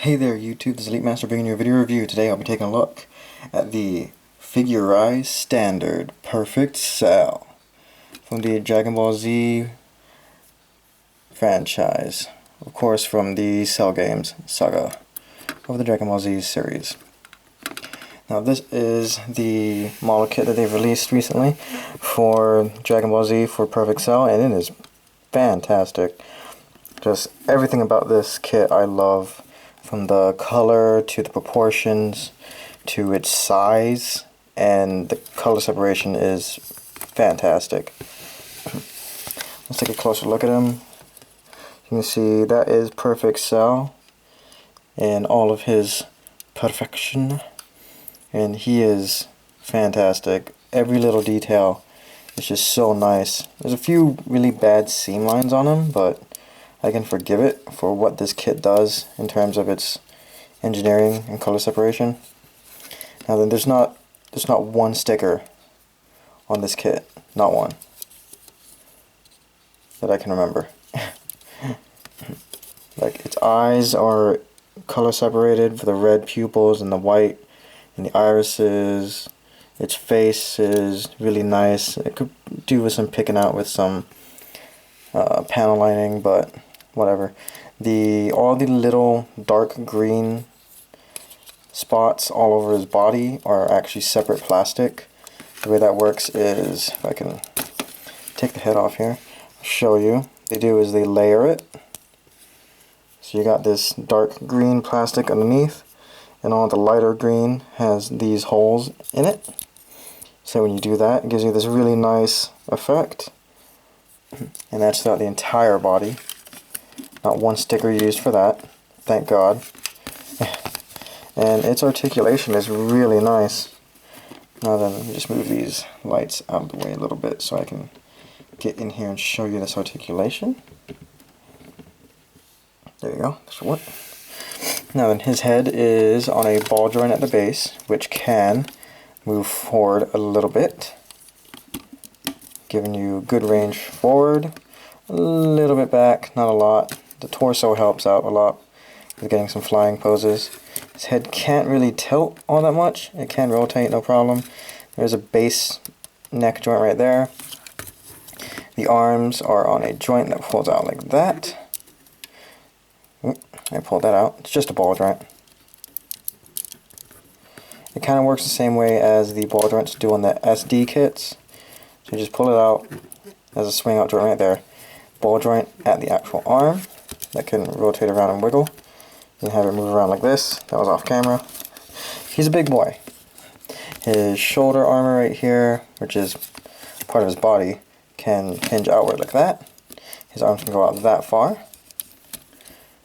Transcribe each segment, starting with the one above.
Hey there YouTube, this is Elite Master bringing you a video review. Today I'll be taking a look at the Figurized Standard Perfect Cell from the Dragon Ball Z franchise. Of course from the Cell Games saga of the Dragon Ball Z series. Now this is the model kit that they've released recently for Dragon Ball Z for Perfect Cell, and it is fantastic. Just everything about this kit I love. From the color to the proportions to its size, and the color separation is fantastic. Let's take a closer look at him. You can see that is Perfect Cell in all of his perfection, and he is fantastic. Every little detail is just so nice. There's a few really bad seam lines on him, but I can forgive it for what this kit does in terms of its engineering and color separation. Now then, there's not one sticker on this kit, not one, that I can remember. Like, its eyes are color separated for the red pupils and the white and the irises. Its face is really nice. It could do with some picking out with some panel lining, but whatever. All the little dark green spots all over his body are actually separate plastic. The way that works is, if I can take the head off here, I'll show you. They do is they layer it. So you got this dark green plastic underneath, and all the lighter green has these holes in it. So when you do that, it gives you this really nice effect. And that's throughout the entire body. Not one sticker used for that, thank God. And its articulation is really nice. Now then, let me just move these lights out of the way a little bit so I can get in here and show you this articulation. There you go, this will work. Now then, his head is on a ball joint at the base, which can move forward a little bit, giving you good range forward, a little bit back, not a lot. The torso helps out a lot with getting some flying poses. His head can't really tilt all that much. It can rotate, no problem. There's a base neck joint right there. The arms are on a joint that pulls out like that. I pulled that out. It's just a ball joint. It kind of works the same way as the ball joints do on the SD kits. So you just pull it out. There's a swing out joint right there. Ball joint at the actual arm that can rotate around and wiggle. You can have it move around like this. That was off camera. He's a big boy. His shoulder armor right here, which is part of his body, can hinge outward like that. His arms can go out that far.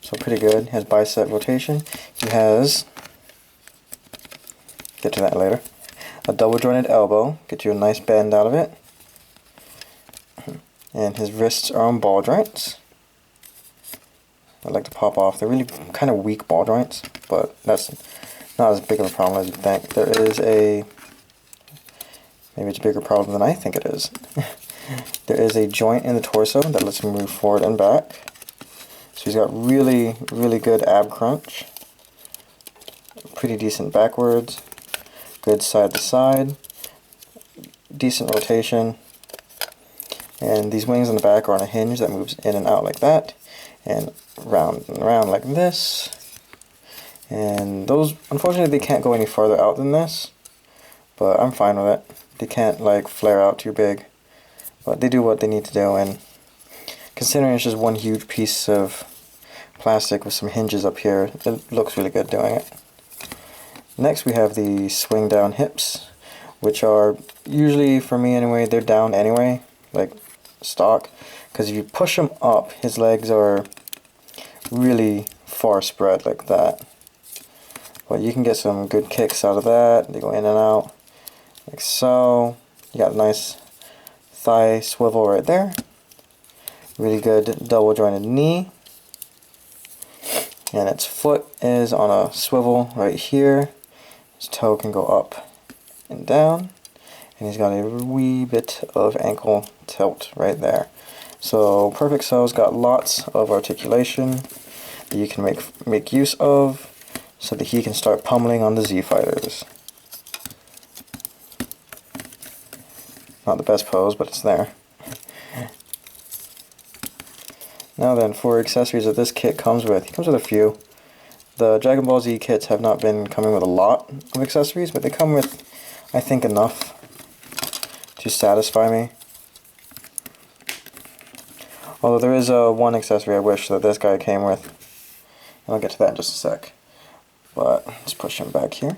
So pretty good. He has bicep rotation. He has, get to that later, a double jointed elbow. Get you a nice bend out of it. And his wrists are on ball joints. I like to pop off. They're really kind of weak ball joints, but that's not as big of a problem as you think. There is maybe it's a bigger problem than I think it is. There is a joint in the torso that lets him move forward and back. So he's got really, really good ab crunch. Pretty decent backwards. Good side to side. Decent rotation. And these wings on the back are on a hinge that moves in and out like that, and round and around like this. And those, unfortunately, they can't go any farther out than this, but I'm fine with it. They can't like flare out too big, but they do what they need to do. And considering it's just one huge piece of plastic with some hinges up here, it looks really good doing it. Next we have the swing down hips, which are usually, for me anyway, they're down anyway, like stock, because if you push him up, his legs are really far spread like that. But you can get some good kicks out of that. They go in and out like so. You got a nice thigh swivel right there. Really good double jointed knee. And its foot is on a swivel right here. His toe can go up and down. And he's got a wee bit of ankle tilt right there. So Perfect Cell's got lots of articulation. that you can make use of so that he can start pummeling on the Z fighters. Not the best pose, but it's there. Now then, for accessories that this kit comes with, he comes with a few. The Dragon Ball Z kits have not been coming with a lot of accessories, but they come with, I think, enough to satisfy me. Although there is one accessory I wish that this guy came with. And I'll get to that in just a sec. But let's push him back here.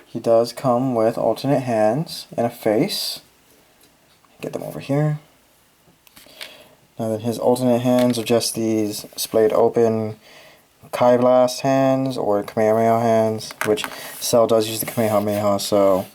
He does come with alternate hands and a face. Get them over here. Now then, his alternate hands are just these splayed open Kai Blast hands or Kamehameha hands, which Cell does use the Kamehameha, so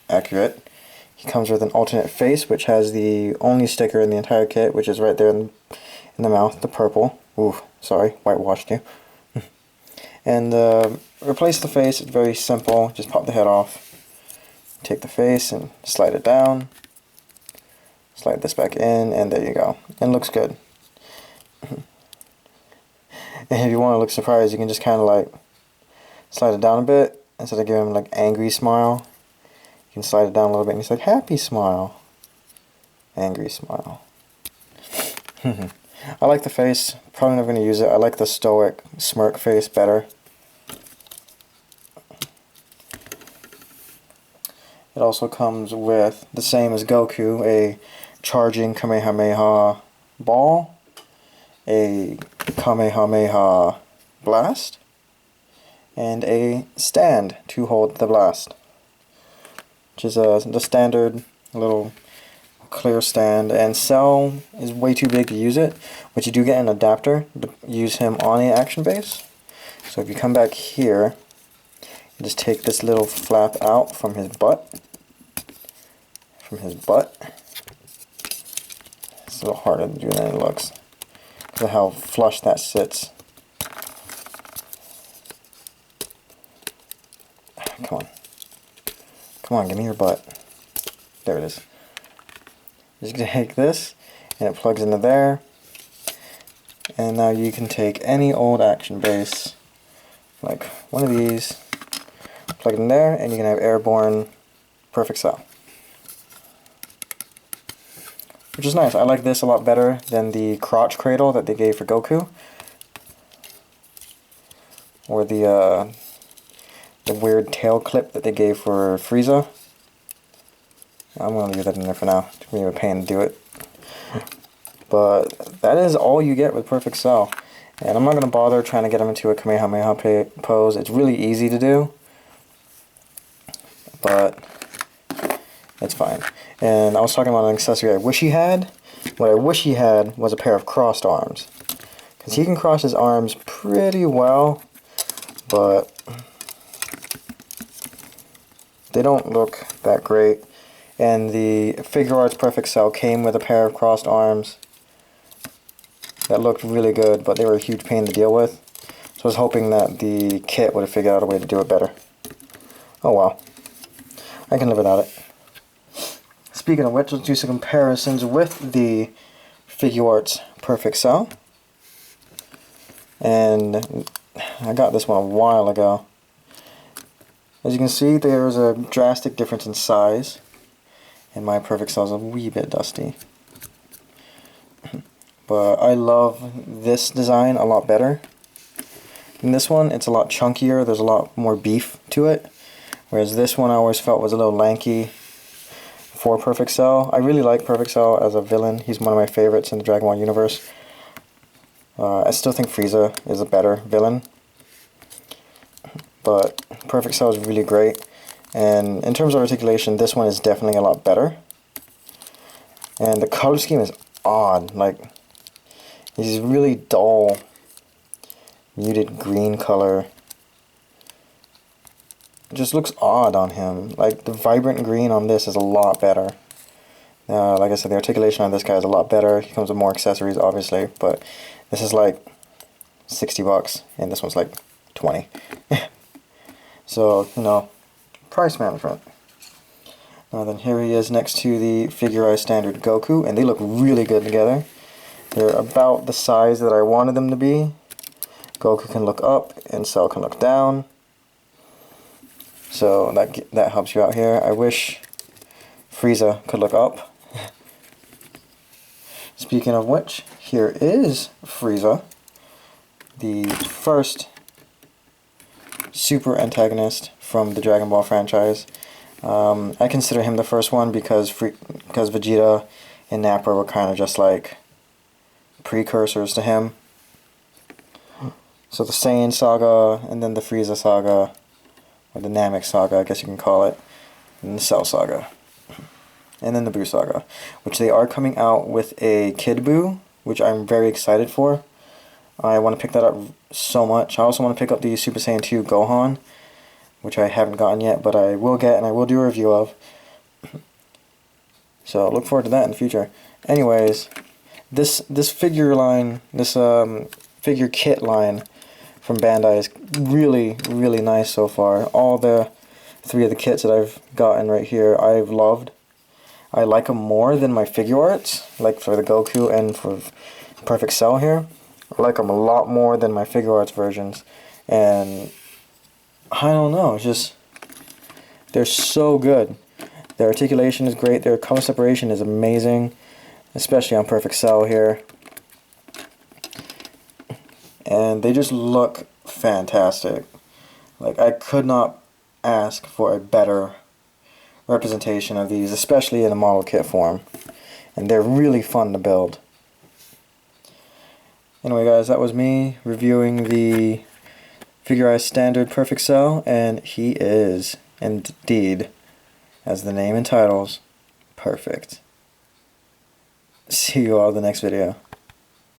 accurate. He comes with an alternate face, which has the only sticker in the entire kit, which is right there in the mouth, the purple. Ooh, sorry, whitewashed you. And replace the face, it's very simple, just pop the head off. Take the face and slide it down. Slide this back in, and there you go. And it looks good. And if you want to look surprised, you can just kind of like slide it down a bit. Instead of giving him like angry smile, you can slide it down a little bit and he's like happy smile. Angry smile. I like the face. Probably never going to use it. I like the stoic smirk face better. It also comes with the same as Goku, a charging Kamehameha ball, a Kamehameha blast, and a stand to hold the blast, which is the standard little clear stand. And Cell is way too big to use it, but you do get an adapter to use him on the action base. So if you come back here, you just take this little flap out from his butt. It's a little harder to do than it looks because of how flush that sits. Come on, give me your butt. There it is. Just take this and it plugs into there, and now you can take any old action base like one of these, plug it in there, and you can have airborne perfect cell. Which is nice. I like this a lot better than the crotch cradle that they gave for Goku. Or the weird tail clip that they gave for Frieza. I'm going to leave that in there for now. It's going to be a pain to do it. But that is all you get with Perfect Cell. And I'm not going to bother trying to get him into a Kamehameha pose. It's really easy to do. But it's fine. And I was talking about an accessory I wish he had. What I wish he had was a pair of crossed arms. Because he can cross his arms pretty well, but they don't look that great. And the Figure Arts Perfect Cell came with a pair of crossed arms that looked really good, but they were a huge pain to deal with. So I was hoping that the kit would have figured out a way to do it better. Oh well. I can live without it. Speaking of which, let's do some comparisons with the Figure Arts Perfect Cell. And I got this one a while ago. As you can see, there's a drastic difference in size. And my Perfect Cell is a wee bit dusty. But I love this design a lot better. In this one, it's a lot chunkier. There's a lot more beef to it. Whereas this one I always felt was a little lanky for Perfect Cell. I really like Perfect Cell as a villain. He's one of my favorites in the Dragon Ball universe. I still think Frieza is a better villain. But Perfect Cell is really great. And in terms of articulation, this one is definitely a lot better. And the color scheme is odd. Like, he's really dull, muted green color. It just looks odd on him. Like, the vibrant green on this is a lot better. Like I said, the articulation on this guy is a lot better. He comes with more accessories, obviously, but this is like 60 bucks, and this one's like 20. So, you know, price management. Now then, here he is next to the Figurized Standard Goku, and they look really good together. They're about the size that I wanted them to be. Goku can look up and Cell can look down. So that helps you out here. I wish Frieza could look up. Speaking of which, here is Frieza, the first super antagonist from the Dragon Ball franchise. I consider him the first one because Vegeta and Nappa were kind of just like precursors to him. So the Saiyan saga, and then the Frieza saga, or the Namek saga, I guess you can call it, and the Cell saga, and then the Buu saga, which they are coming out with a Kid Buu, which I'm very excited for. I want to pick that up so much. I also want to pick up the Super Saiyan 2 Gohan, which I haven't gotten yet, but I will get and I will do a review of. So look forward to that in the future. Anyways, this figure line, this figure kit line from Bandai is really, really nice so far. All the 3 of the kits that I've gotten right here, I've loved. I like them more than my figure arts, like for the Goku and for Perfect Cell here. I like them a lot more than my figure arts versions. And I don't know, it's just, they're so good. Their articulation is great, their color separation is amazing, especially on Perfect Cell here. And they just look fantastic. Like, I could not ask for a better representation of these, especially in a model kit form. And they're really fun to build. Anyway guys, that was me reviewing the Figurized Standard Perfect Cell, and he is, indeed, as the name entitles, perfect. See you all in the next video.